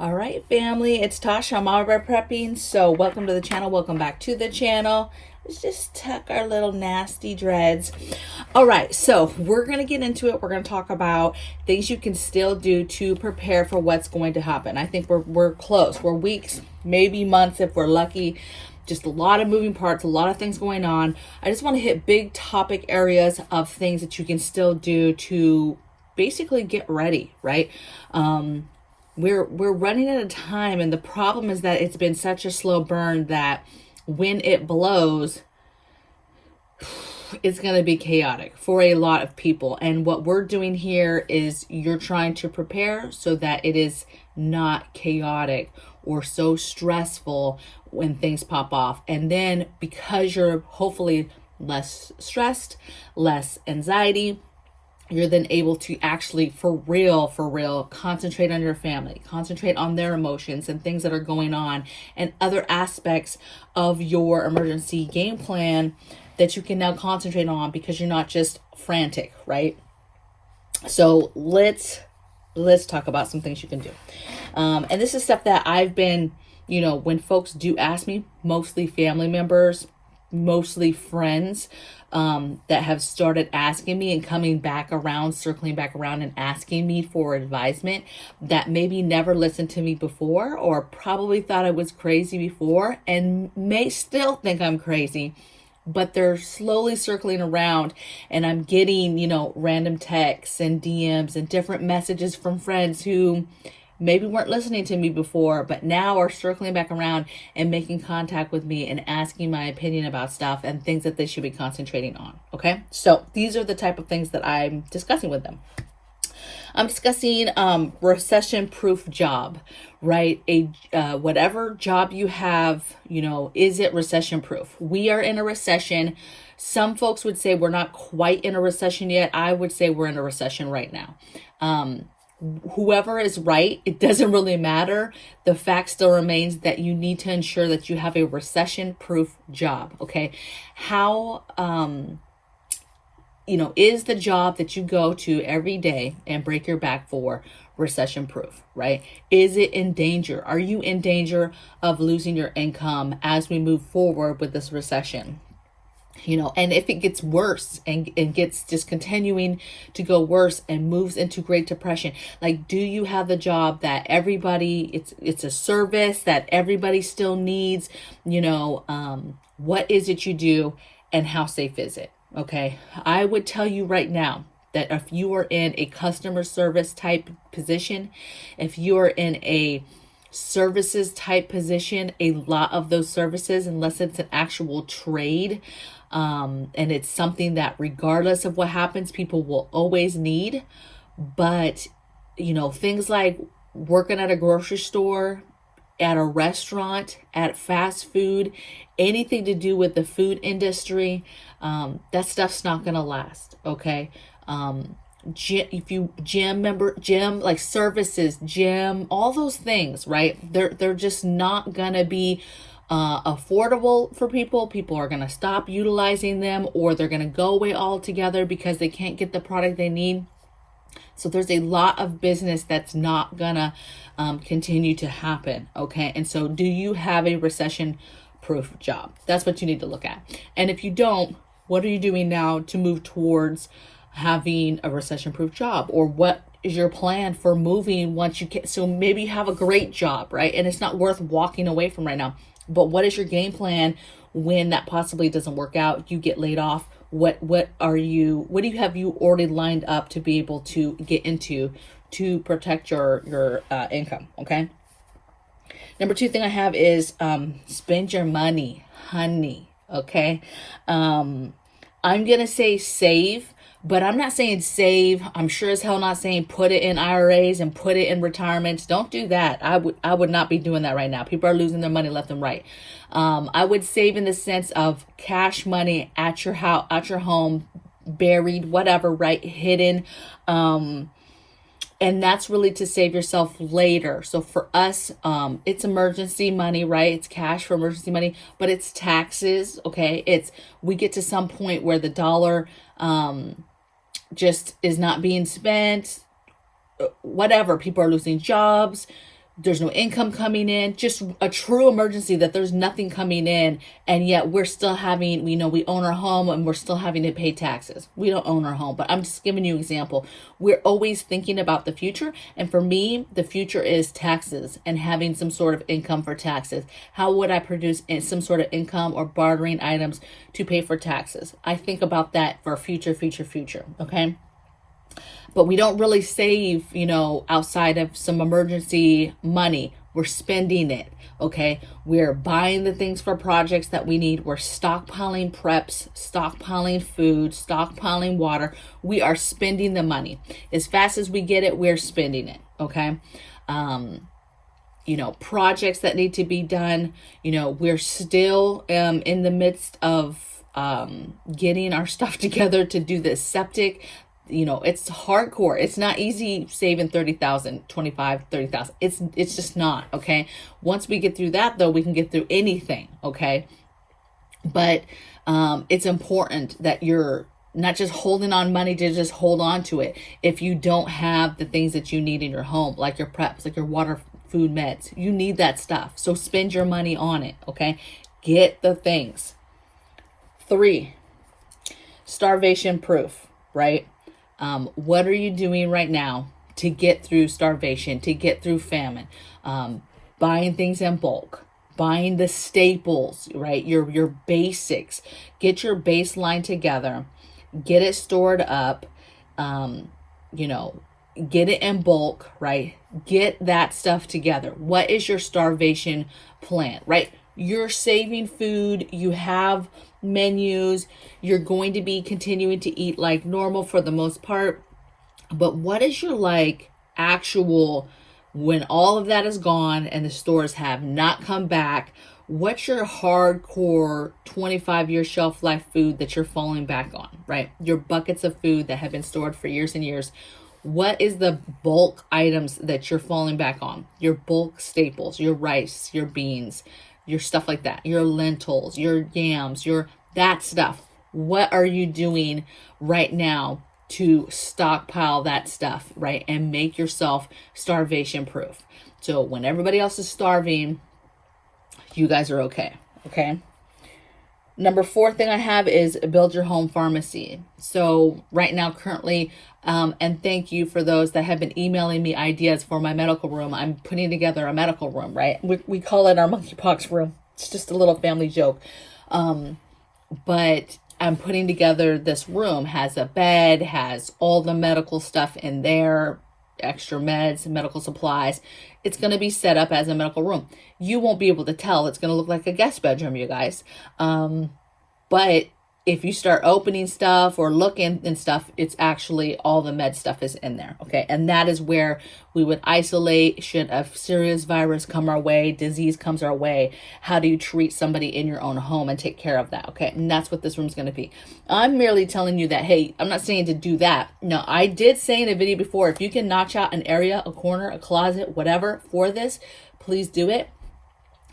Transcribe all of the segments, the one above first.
All right, family, it's Tasha. I'm mamabear prepping. So welcome to the channel. Welcome back to the channel. Let's just tuck our little nasty dreads. All right, so we're going to get into it. We're going to talk about things you can still do to prepare for what's going to happen. I think we're close. We're weeks, maybe months if we're lucky. Just a lot of moving parts, a lot of things going on. I just want to hit big topic areas of things that you can still do to basically get ready, right? We're running out of time, and the problem is that it's been such a slow burn that when it blows, it's going to be chaotic for a lot of people. And what we're doing here is you're trying to prepare so that it is not chaotic or so stressful when things pop off. And then because you're hopefully less stressed, less anxiety, you're then able to actually for real concentrate on your family, concentrate on their emotions and things that are going on and other aspects of your emergency game plan that you can now concentrate on because you're not just frantic, right? So let's talk about some things you can do. And this is stuff that I've been, when folks do ask me, mostly family members, mostly friends, that have started asking me and coming back around, circling back around and asking me for advisement that maybe never listened to me before or probably thought I was crazy before and may still think I'm crazy, but they're slowly circling around and I'm getting, random texts and DMs and different messages from friends who maybe weren't listening to me before, but now are circling back around and making contact with me and asking my opinion about stuff and things that they should be concentrating on. Okay. So these are the type of things that I'm discussing with them. I'm discussing recession proof job, right? Whatever job you have, is it recession proof? We are in a recession. Some folks would say we're not quite in a recession yet. I would say we're in a recession right now. Whoever is right, it doesn't really matter. The fact still remains that you need to ensure that you have a recession proof job. Okay. How, is the job that you go to every day and break your back for recession proof, right? Is it in danger? Are you in danger of losing your income as we move forward with this recession? And if it gets worse and gets just continuing to go worse and moves into Great Depression, like, do you have the job that everybody, it's a service that everybody still needs? What is it you do and how safe is it? Okay. I would tell you right now that if you are in a customer service type position, if you are in a services type position, a lot of those services, unless it's an actual trade, and it's something that regardless of what happens, people will always need. But, things like working at a grocery store, at a restaurant, at fast food, anything to do with the food industry, that stuff's not going to last. Okay. Gym, like services, gym, all those things, right? They're just not going to be affordable for people. People are going to stop utilizing them, or they're going to go away altogether because they can't get the product they need. So there's a lot of business that's not gonna continue to happen. Okay. And so do you have a recession proof job? That's what you need to look at. And if you don't, what are you doing now to move towards having a recession proof job? Or what is your plan for moving once you get, so maybe you have a great job, right? And it's not worth walking away from right now. But what is your game plan when that possibly doesn't work out? You get laid off. What do you have you already lined up to be able to get into to protect your income? Okay. Number 2 thing I have is spend your money, honey. Okay. I'm gonna say save, but I'm not saying save. I'm sure as hell not saying put it in IRAs and put it in retirements. Don't do that. I would not be doing that right now. People are losing their money left and right. I would save in the sense of cash money at your house, at your home, buried, whatever, right? Hidden. And that's really to save yourself later. So for us, it's emergency money, right? It's cash for emergency money, but it's taxes. Okay. We get to some point where the dollar, just is not being spent, whatever. People are losing jobs. there's no income coming in, just a true emergency that there's nothing coming in, and yet we're still having, we own our home and we're still having to pay taxes. We don't own our home, but I'm just giving you an example. We're always thinking about the future, and for me, the future is taxes and having some sort of income for taxes. How would I produce some sort of income or bartering items to pay for taxes? I think about that for future, okay? But we don't really save, outside of some emergency money. We're spending it, okay? We're buying the things for projects that we need. We're stockpiling preps, stockpiling food, stockpiling water. We are spending the money. As fast as we get it, we're spending it, okay? Projects that need to be done, we're still in the midst of getting our stuff together to do this septic. It's hardcore. It's not easy saving 30,000, 25, 30,000. It's just not, okay? Once we get through that though, we can get through anything, okay? But it's important that you're not just holding on money to just hold on to it. If you don't have the things that you need in your home, like your preps, like your water, food, meds, you need that stuff. So spend your money on it, okay? Get the things. 3, starvation proof, right? What are you doing right now to get through starvation, to get through famine? Buying things in bulk, buying the staples, right? Your basics. Get your baseline together, get it stored up, get it in bulk, right? Get that stuff together. What is your starvation plan, right? You're saving food, you have menus, you're going to be continuing to eat like normal for the most part. But what is your actual, when all of that is gone and the stores have not come back, what's your hardcore 25-year shelf life food that you're falling back on, right? Your buckets of food that have been stored for years and years. What is the bulk items that you're falling back on? Your bulk staples, your rice, your beans, your stuff like that, your lentils, your yams, that stuff. What are you doing right now to stockpile that stuff, right? And make yourself starvation proof. So when everybody else is starving, you guys are okay, okay? Number 4 thing I have is build your home pharmacy. So right now, currently, and thank you for those that have been emailing me ideas for my medical room. I'm putting together a medical room, right? We call it our monkeypox room. It's just a little family joke. But I'm putting together this room, has a bed, has all the medical stuff in there, extra meds, medical supplies. It's going to be set up as a medical room. You won't be able to tell. It's going to look like a guest bedroom, you guys. But if you start opening stuff or looking and stuff, it's actually all the med stuff is in there. Okay. And that is where we would isolate should a serious virus come our way, disease comes our way. How do you treat somebody in your own home and take care of that? Okay. And that's what this room's going to be. I'm merely telling you that, hey, I'm not saying to do that. No, I did say in a video before, if you can notch out an area, a corner, a closet, whatever for this, please do it.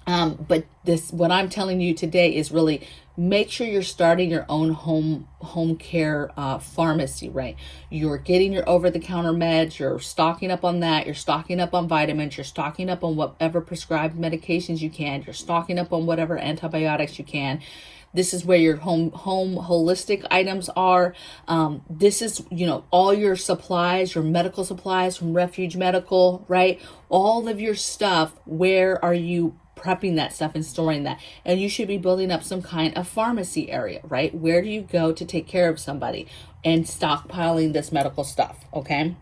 But what I'm telling you today is really make sure you're starting your own home care pharmacy, right? You're getting your over-the-counter meds, you're stocking up on that, you're stocking up on vitamins, you're stocking up on whatever prescribed medications you can, you're stocking up on whatever antibiotics you can. This is where your home holistic items are. This is, all your supplies, your medical supplies from Refuge Medical, right? All of your stuff, where are you prepping that stuff and storing that? And you should be building up some kind of pharmacy area, right? Where do you go to take care of somebody and stockpiling this medical stuff, okay?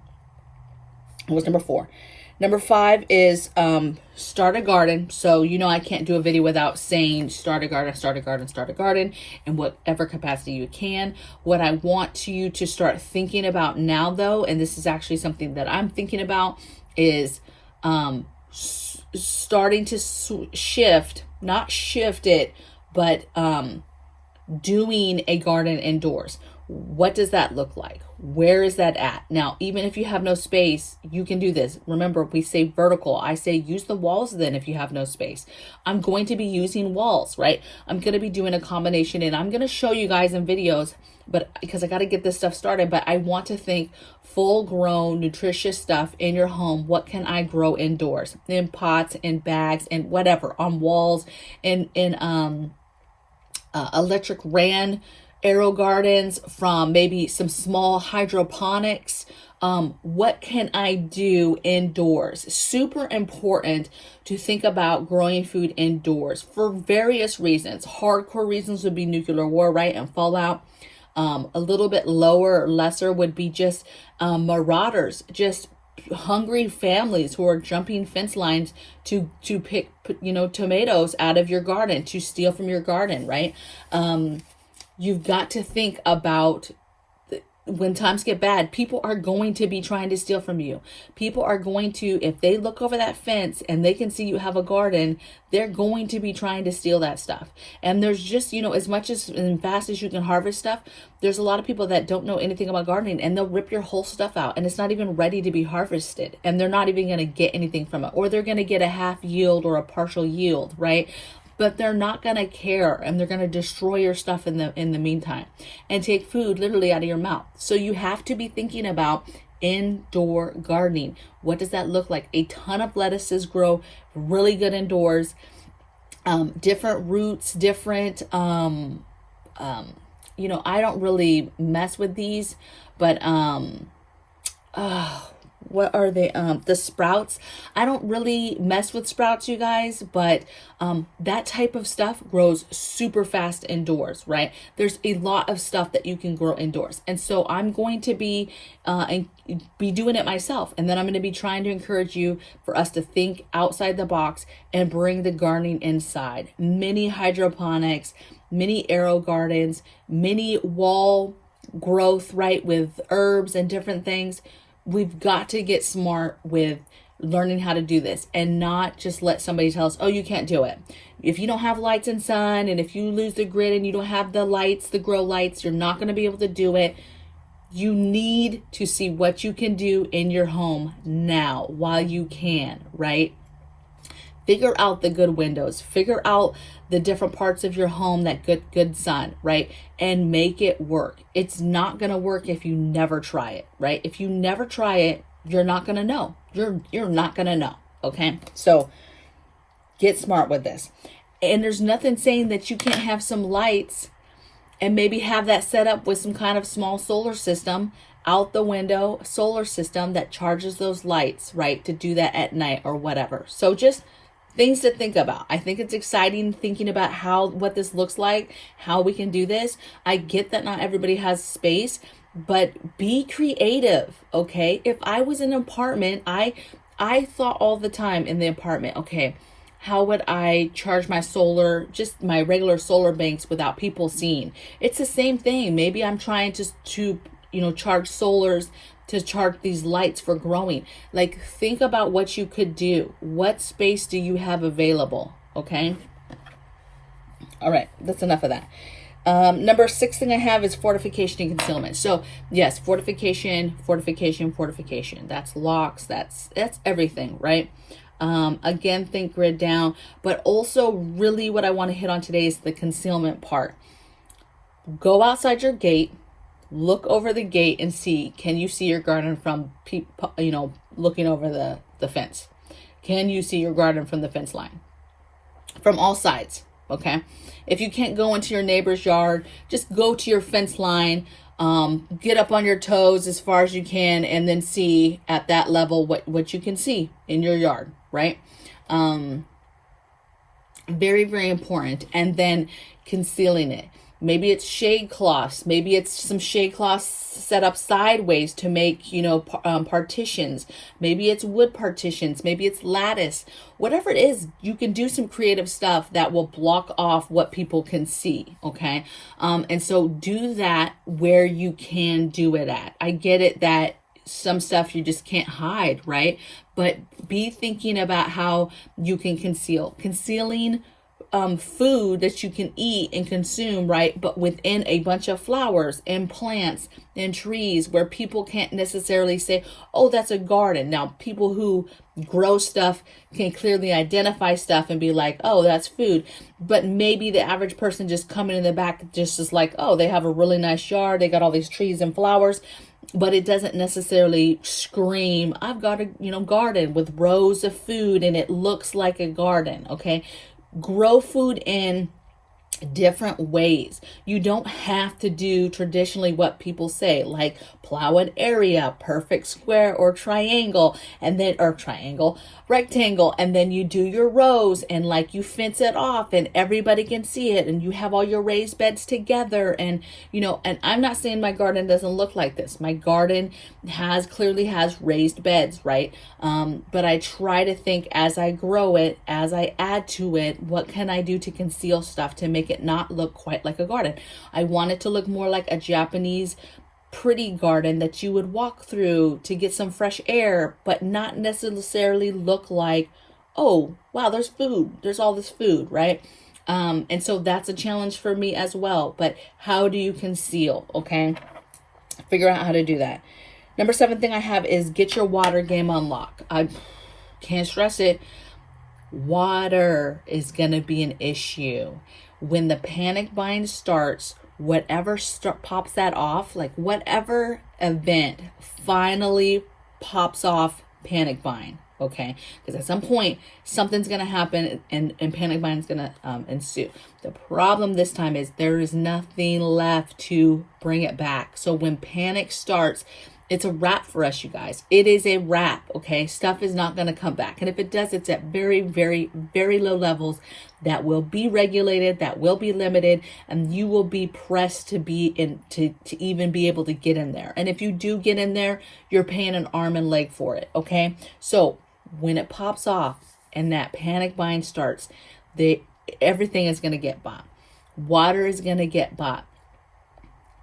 What's number 4? Number 5 is start a garden. So I can't do a video without saying start a garden in whatever capacity you can. What I want you to start thinking about now though, and this is actually something that I'm thinking about, is starting to not shift it, but doing a garden indoors. What does that look like? Where is that at? Now, even if you have no space, you can do this. Remember, we say vertical. I say use the walls then if you have no space. I'm going to be using walls, right? I'm going to be doing a combination, and I'm going to show you guys in videos, but because I got to get this stuff started, but I want to think full grown, nutritious stuff in your home. What can I grow indoors? In pots, in bags, and whatever, on walls, in electric ran aero gardens, from maybe some small hydroponics. What can I do indoors? Super important to think about growing food indoors for various reasons. Hardcore reasons would be nuclear war, right? And fallout. A little bit lower or lesser would be just marauders, just hungry families who are jumping fence lines to pick, tomatoes out of your garden, to steal from your garden, right? You've got to think about when times get bad, people are going to be trying to steal from you. People are going to, if they look over that fence and they can see you have a garden, they're going to be trying to steal that stuff. And there's just, as much as and fast as you can harvest stuff, there's a lot of people that don't know anything about gardening, and they'll rip your whole stuff out and it's not even ready to be harvested, and they're not even going to get anything from it, or they're going to get a half yield or a partial yield, right? But they're not going to care, and they're going to destroy your stuff in the meantime and take food literally out of your mouth. So you have to be thinking about indoor gardening. What does that look like? A ton of lettuces grow really good indoors. Different roots, different, I don't really mess with these, but, what are they? The sprouts. I don't really mess with sprouts, you guys, but that type of stuff grows super fast indoors, right? There's a lot of stuff that you can grow indoors. And so I'm going to be doing it myself. And then I'm going to be trying to encourage you for us to think outside the box and bring the gardening inside. Mini hydroponics, mini aero gardens, mini wall growth, right? With herbs and different things. We've got to get smart with learning how to do this and not just let somebody tell us, oh, you can't do it. If you don't have lights and sun, and if you lose the grid and you don't have the lights, the grow lights, you're not going to be able to do it. You need to see what you can do in your home now while you can, right? Figure out the good windows, figure out the different parts of your home that good sun, right? And make it work. It's not going to work if you never try it, right? If you never try it, you're not going to know. You're not going to know, okay? So get smart with this. And there's nothing saying that you can't have some lights and maybe have that set up with some kind of small solar system out the window, solar system that charges those lights, right? To do that at night or whatever. So just things to think about. I think it's exciting thinking about what this looks like, how we can do this. I get that not everybody has space, but be creative, okay? If I was in an apartment, I thought all the time in the apartment, okay, how would I charge my solar, just my regular solar banks without people seeing? It's the same thing. Maybe I'm trying to charge solars to charge these lights for growing. Like, think about what you could do. What space do you have available? Okay. All right. That's enough of that. Number 6 thing I have is fortification and concealment. So yes, fortification. That's locks. That's everything, right? Again, think grid down, but also really what I want to hit on today is the concealment part. Go outside your gate. Look over the gate and see, can you see your garden from looking over the fence? Can you see your garden from the fence line? From all sides, okay? If you can't go into your neighbor's yard, just go to your fence line, get up on your toes as far as you can, and then see at that level what you can see in your yard, right? Very, very important. And then concealing it. Maybe it's shade cloths. Maybe it's some shade cloths set up sideways to make, partitions. Maybe it's wood partitions. Maybe it's lattice. Whatever it is, you can do some creative stuff that will block off what people can see, okay? And so do that where you can do it at. I get it that some stuff you just can't hide, right? But be thinking about how you can conceal. Concealing food that you can eat and consume, right? But within a bunch of flowers and plants and trees where people can't necessarily say, oh, that's a garden. Now, people who grow stuff can clearly identify stuff and be like, oh, that's food. But maybe the average person just coming in the back just is like, oh, they have a really nice yard. They got all these trees and flowers. But it doesn't necessarily scream, I've got a, garden with rows of food and it looks like a garden, okay? Grow food in different ways. You don't have to do traditionally what people say, like plow an area, perfect square or triangle, rectangle, and then you do your rows and like you fence it off and everybody can see it and you have all your raised beds together. And and I'm not saying my garden doesn't look like this. My garden clearly has raised beds, right? But I try to think as I grow it, as I add to it, what can I do to conceal stuff to make it not look quite like a garden? I want it to look more like a Japanese pretty garden that you would walk through to get some fresh air, but not necessarily look like, oh, wow, there's food. There's all this food, right? And so that's a challenge for me as well. But how do you conceal? Okay. Figure out how to do that. Number 7 thing I have is get your water game on lock. I can't stress it. Water is going to be an issue. When the panic buying starts, whatever pops that off, like whatever event finally pops off panic buying, okay? Because at some point, something's going to happen and panic buying is going to ensue. The problem this time is there is nothing left to bring it back. So when panic starts, it's a wrap for us, you guys. It is a wrap, okay? Stuff is not going to come back. And if it does, it's at very, very, very low levels that will be regulated, that will be limited, and you will be pressed to be in, to even be able to get in there. And if you do get in there, you're paying an arm and leg for it, okay? So when it pops off and that panic buying starts, everything is going to get bought. Water is going to get bought.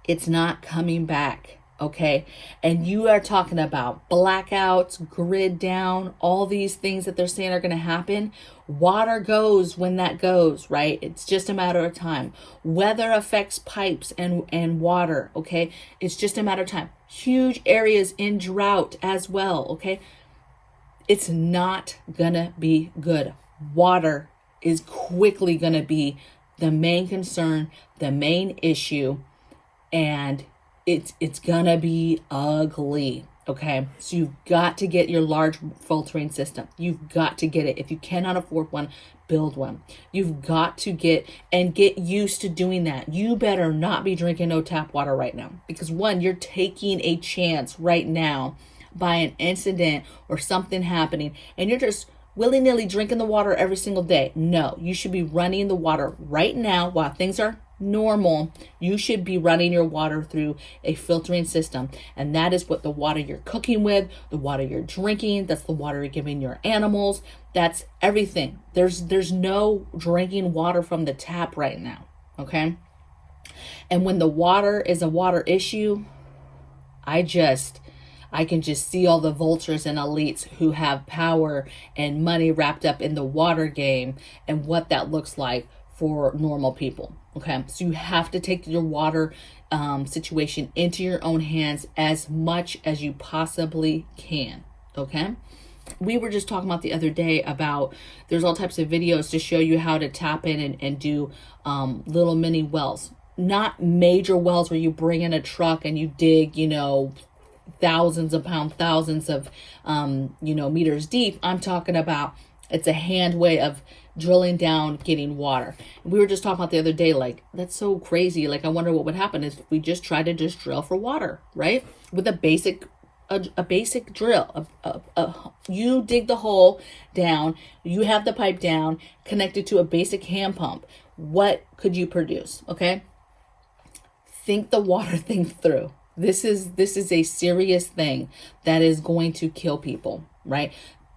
It's not coming back. Okay. And you are talking about blackouts, grid down, all these things that they're saying are going to happen. Water goes when that goes, right? It's just a matter of time. Weather affects pipes and water. Okay. It's just a matter of time. Huge areas in drought as well. Okay. It's not going to be good. Water is quickly going to be the main concern, the main issue, and it's gonna be ugly. Okay, so you've got to get your large filtering system. You've got to get it. If you cannot afford one, build one. You've got to get used to doing that. You better not be drinking no tap water right now, because one, you're taking a chance right now by an incident or something happening, and you're just willy-nilly drinking the water every single day. No, you should be running the water right now while things are normal. You should be running your water through a filtering system, and that is what the water you're cooking with, the water you're drinking, that's the water you're giving your animals, that's everything. There's no drinking water from the tap right now, okay? And when the water is a water issue, I can just see all the vultures and elites who have power and money wrapped up in the water game and what that looks like for normal people. Okay, so you have to take your water situation into your own hands as much as you possibly can. Okay, we were just talking about the other day about there's all types of videos to show you how to tap in and do little mini wells, not major wells where you bring in a truck and you dig, thousands of pounds, thousands of meters deep. I'm talking about it's a hand way of drilling down, getting water. We were just talking about the other day, like, that's so crazy. Like, I wonder what would happen if we just tried to just drill for water, right? With a basic drill. You dig the hole down, you have the pipe down, connected to a basic hand pump. What could you produce? Okay. Think the water thing through. This is a serious thing that is going to kill people, right?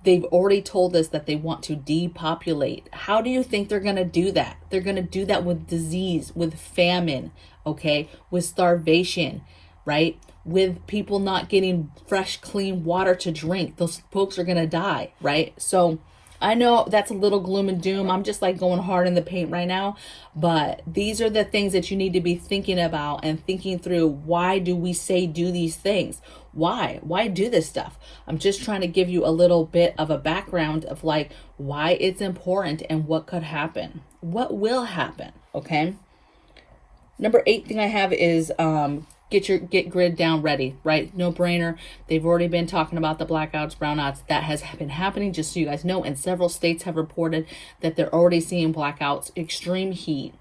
They've already told us that they want to depopulate. How do you think they're going to do that? They're going to do that with disease, with famine, okay? With starvation, right? With people not getting fresh, clean water to drink. Those folks are going to die, right? So I know that's a little gloom and doom. I'm just like going hard in the paint right now. But these are the things that you need to be thinking about and thinking through. Why do we say do these things? Why? Why do this stuff? I'm just trying to give you a little bit of a background of like why it's important and what could happen. What will happen, okay? Number 8 thing I have is get grid down ready, right? No brainer. They've already been talking about the blackouts, brownouts. That has been happening, just so you guys know. And several states have reported that they're already seeing blackouts, extreme heat.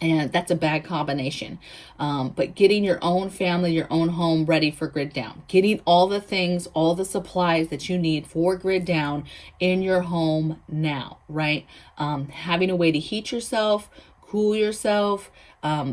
And that's a bad combination. But getting your own family, your own home ready for grid down. Getting all the things, all the supplies that you need for grid down in your home now, right? Having a way to heat yourself, cool yourself,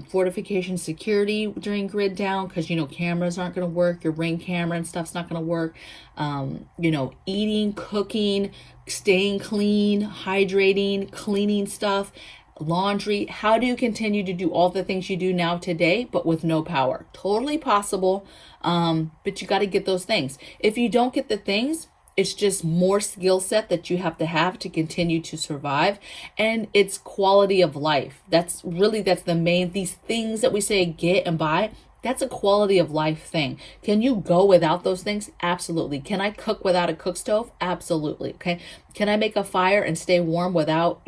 fortification security during grid down, because you know cameras aren't going to work, your Ring camera and stuff's not going to work. You know, eating, cooking, staying clean, hydrating, cleaning stuff, laundry. How do you continue to do all the things you do now today but with no power? Totally possible, but you got to get those things. If you don't get the things, it's just more skill set that you have to continue to survive. And it's quality of life. That's the main, these things that we say get and buy, that's a quality of life thing. Can you go without those things? Absolutely. Can I cook without a cook stove? Absolutely. Okay. Can I make a fire and stay warm without,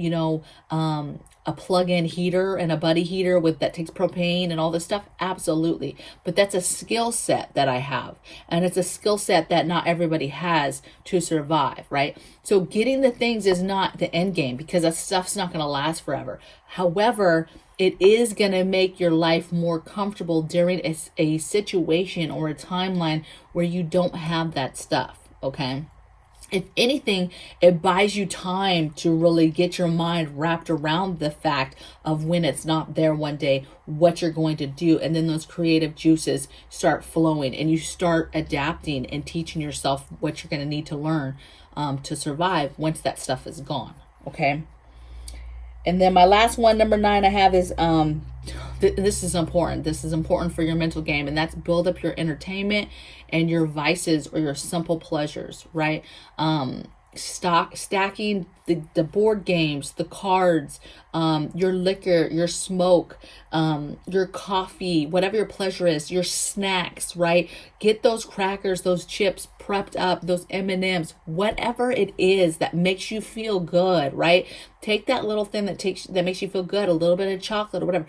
a plug-in heater and a buddy heater that takes propane and all this stuff? Absolutely. But that's a skill set that I have. And it's a skill set that not everybody has to survive, right? So getting the things is not the end game, because that stuff's not going to last forever. However, it is going to make your life more comfortable during a situation or a timeline where you don't have that stuff, okay? If anything, it buys you time to really get your mind wrapped around the fact of when it's not there one day, what you're going to do. And then those creative juices start flowing and you start adapting and teaching yourself what you're going to need to learn to survive once that stuff is gone. Okay. And then my last one, number 9, I have is, this is important. This is important for your mental game, and that's build up your entertainment and your vices or your simple pleasures, right? Stacking the board games, the cards, your liquor, your smoke, your coffee, whatever your pleasure is, your snacks, right? Get those crackers, those chips prepped up, those M&Ms, whatever it is that makes you feel good, right? Take that little thing that makes you feel good, a little bit of chocolate or whatever.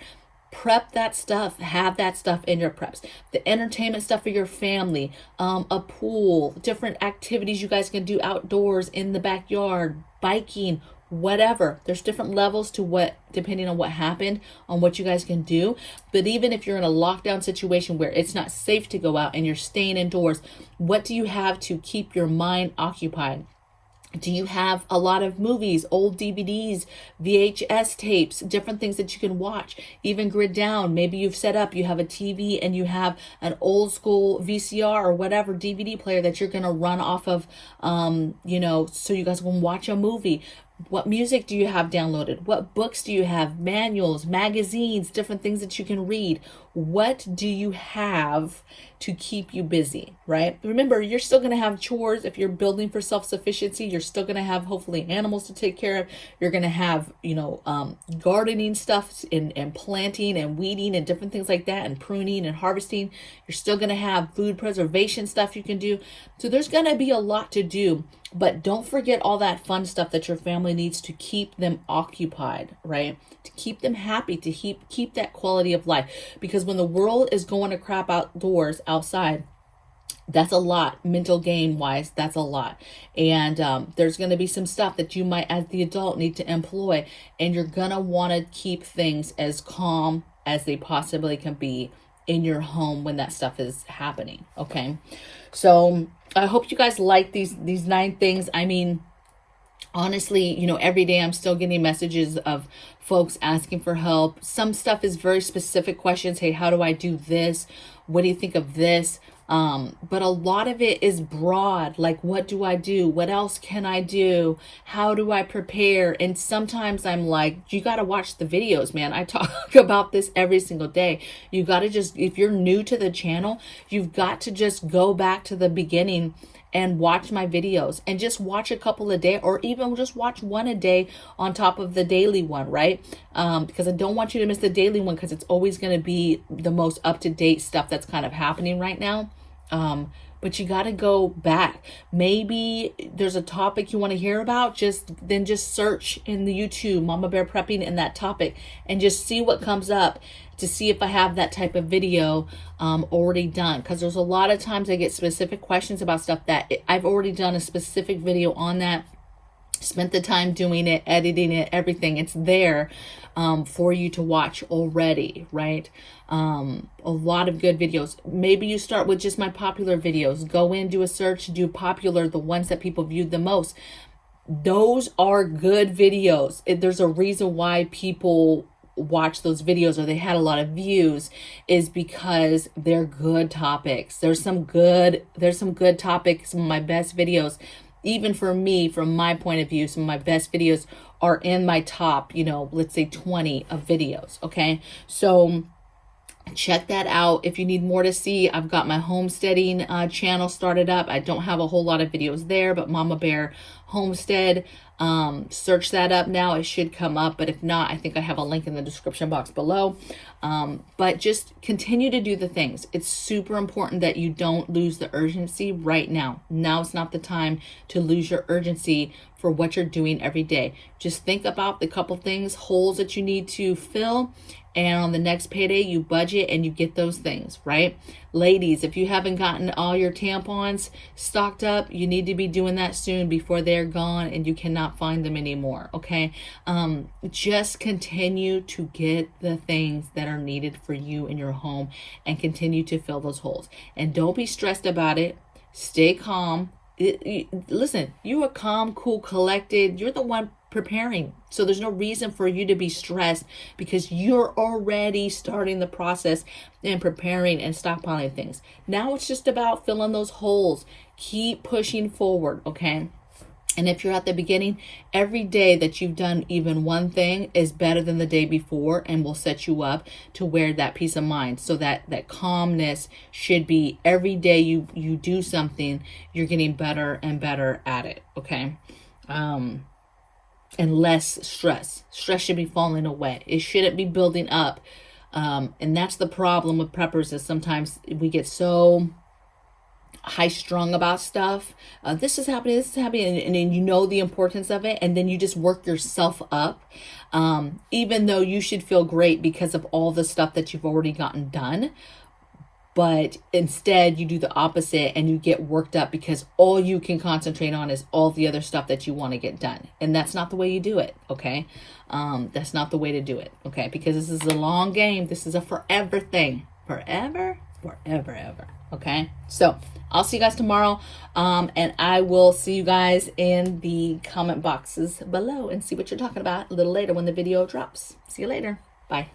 Prep that stuff, have that stuff in your preps. The entertainment stuff for your family, a pool, different activities you guys can do outdoors, in the backyard, biking, whatever. There's different levels to what, depending on what happened, on what you guys can do. But even if you're in a lockdown situation where it's not safe to go out and you're staying indoors, what do you have to keep your mind occupied? Do you have a lot of movies, old DVDs, VHS tapes, different things that you can watch? Even grid down, maybe you've set up, you have a TV and you have an old school VCR or whatever DVD player that you're going to run off of, so you guys can watch a movie. What music do you have downloaded? What books do you have? Manuals, magazines, different things that you can read. What do you have to keep you busy, right? Remember, you're still going to have chores. If you're building for self-sufficiency, you're still going to have hopefully animals to take care of. You're going to have, gardening stuff and planting and weeding and different things like that, and pruning and harvesting. You're still going to have food preservation stuff you can do. So there's going to be a lot to do. But don't forget all that fun stuff that your family needs to keep them occupied, right? To keep them happy, to keep that quality of life. Because when the world is going to crap outdoors, outside, that's a lot. Mental game wise, that's a lot. And there's going to be some stuff that you might, as the adult, need to employ. And you're going to want to keep things as calm as they possibly can be in your home when that stuff is happening. Okay. So I hope you guys like these 9 things. I mean, honestly, every day I'm still getting messages of folks asking for help. Some stuff is very specific questions. Hey, how do I do this? What do you think of this? But a lot of it is broad. Like, what do I do? What else can I do? How do I prepare? And sometimes I'm like, you got to watch the videos, man. I talk about this every single day. You got to just, if you're new to the channel, you've got to just go back to the beginning and watch my videos, and just watch a couple a day, or even just watch one a day on top of the daily one, right? Because I don't want you to miss the daily one, because it's always going to be the most up-to-date stuff that's kind of happening right now. But you got to go back. Maybe there's a topic you want to hear about, just search in the YouTube Mama Bear Prepping in that topic, and just see what comes up to see if I have that type of video already done. Because there's a lot of times I get specific questions about stuff that I've already done a specific video on that, spent the time doing it, editing it, everything. It's there for you to watch already, right? A lot of good videos. Maybe you start with just my popular videos. Go in, do a search, do popular, the ones that people viewed the most. Those are good videos. There's a reason why people watch those videos, or they had a lot of views, is because they're good topics. There's some good topics. Some of my best videos, even for me, from my point of view, some of my best videos are in my top, let's say 20 of videos. Okay. So check that out. If you need more to see, I've got my homesteading channel started up. I don't have a whole lot of videos there, but Mama Bear Homestead, search that up now. It should come up, but if not, I think I have a link in the description box below. But just continue to do the things. It's super important that you don't lose the urgency right now. Now is not the time to lose your urgency for what you're doing every day. Just think about the couple things, holes that you need to fill, and on the next payday, you budget and you get those things, right? Ladies, if you haven't gotten all your tampons stocked up, you need to be doing that soon before they're gone and you cannot find them anymore, okay? Just continue to get the things that are needed for you in your home and continue to fill those holes. And don't be stressed about it. Stay calm. Listen, you are calm, cool, collected. You're the one preparing. So there's no reason for you to be stressed, because you're already starting the process and preparing and stockpiling things. Now it's just about filling those holes. Keep pushing forward, okay? And if you're at the beginning, every day that you've done even one thing is better than the day before, and will set you up to wear that peace of mind. So that calmness should be every day you do something, you're getting better and better at it, okay? And less stress. Stress should be falling away. It shouldn't be building up. And that's the problem with preppers, is sometimes we get so high strung about stuff. This is happening, and then you know the importance of it, and then you just work yourself up. Even though you should feel great because of all the stuff that you've already gotten done. But instead you do the opposite and you get worked up because all you can concentrate on is all the other stuff that you want to get done. And that's not the way you do it, okay? That's not the way to do it, okay? Because this is a long game. This is a forever thing. Forever, okay? So I'll see you guys tomorrow. And I will see you guys in the comment boxes below and see what you're talking about a little later when the video drops. See you later. Bye.